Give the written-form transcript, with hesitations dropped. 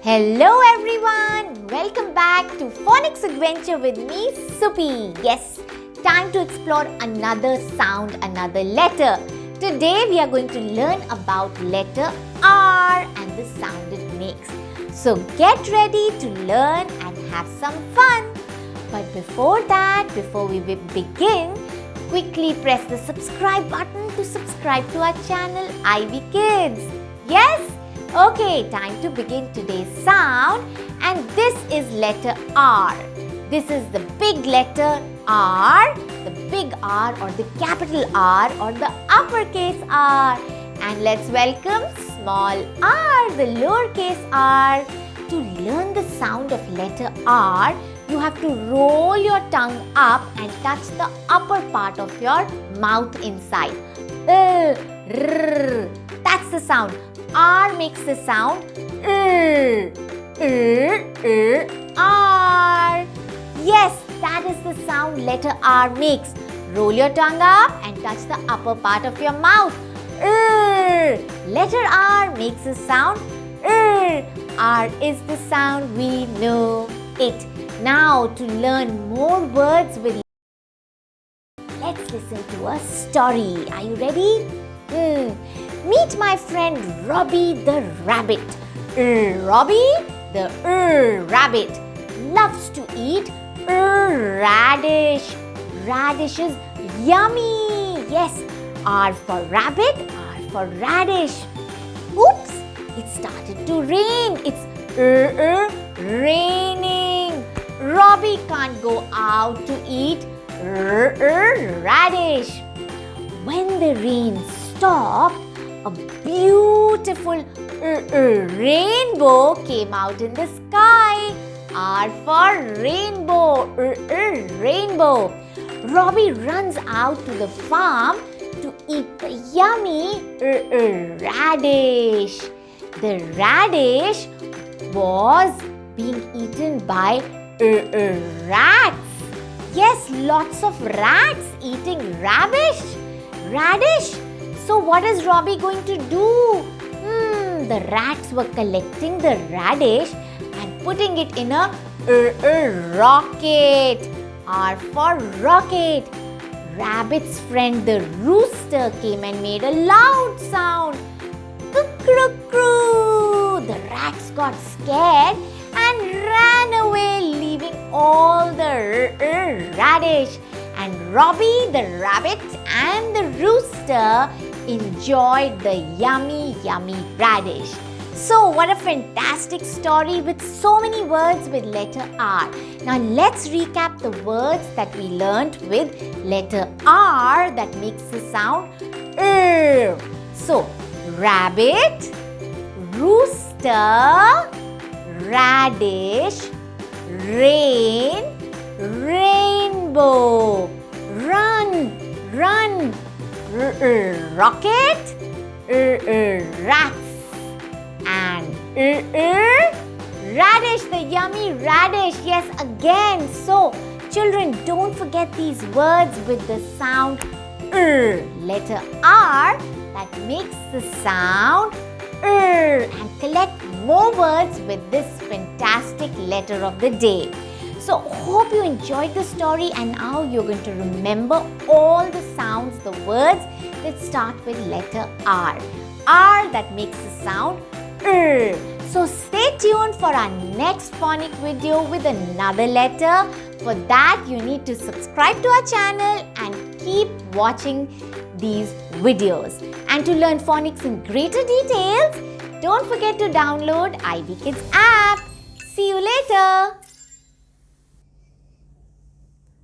Hello everyone! Welcome back to Phonics Adventure with me, Supi. Yes, time to explore another sound, another letter. Today we are going to learn about letter R and the sound it makes. So get ready to learn and have some fun. But before that, before we begin, quickly press the subscribe button to subscribe to our channel IB Kids. Yes? Okay, time to begin today's sound, and this is letter R. This is the big letter R, the big R or the capital R or the uppercase R. And let's welcome small r, the lowercase r. To learn the sound of letter R, you have to roll your tongue up and touch the upper part of your mouth inside. That's the sound. R makes the sound R. Yes, that is the sound letter R makes. Roll your tongue up and touch the upper part of your mouth. Letter R makes the sound R is the sound we know it. Now to learn more words with let's listen to a story. Are you ready? Meet my friend Robbie the rabbit. Robbie the rabbit loves to eat radish. Radish is yummy. Yes, R for rabbit, R for radish. Oops, it started to rain. It's raining. Robbie can't go out to eat radish. When the rain stopped, a beautiful rainbow came out in the sky. R for rainbow, rainbow. Robbie runs out to the farm to eat the yummy radish. The radish was being eaten by rats. Yes, lots of rats eating radish. So what is Robbie going to do? The rats were collecting the radish and putting it in a rocket. R for rocket. Rabbit's friend the rooster came and made a loud sound. Coo-coo-coo. The rats got scared and ran away, leaving all the radish. And Robbie the rabbit and the rooster enjoyed the yummy radish. So what a fantastic story with so many words with letter R. Now let's recap the words that we learned with letter R that makes the sound So rabbit, rooster, radish, rain, rainbow, run, rocket, rats, and radish, the yummy radish. Yes, again. So children, don't forget these words with the sound letter R that makes the sound and collect more words with this fantastic letter of the day. So hope you enjoyed the story, and now you're going to remember all the sounds, the words that start with letter R. R that makes the sound So stay tuned for our next phonic video with another letter. For that, you need to subscribe to our channel and keep watching these videos. And to learn phonics in greater details, don't forget to download IB Kids app. See you later.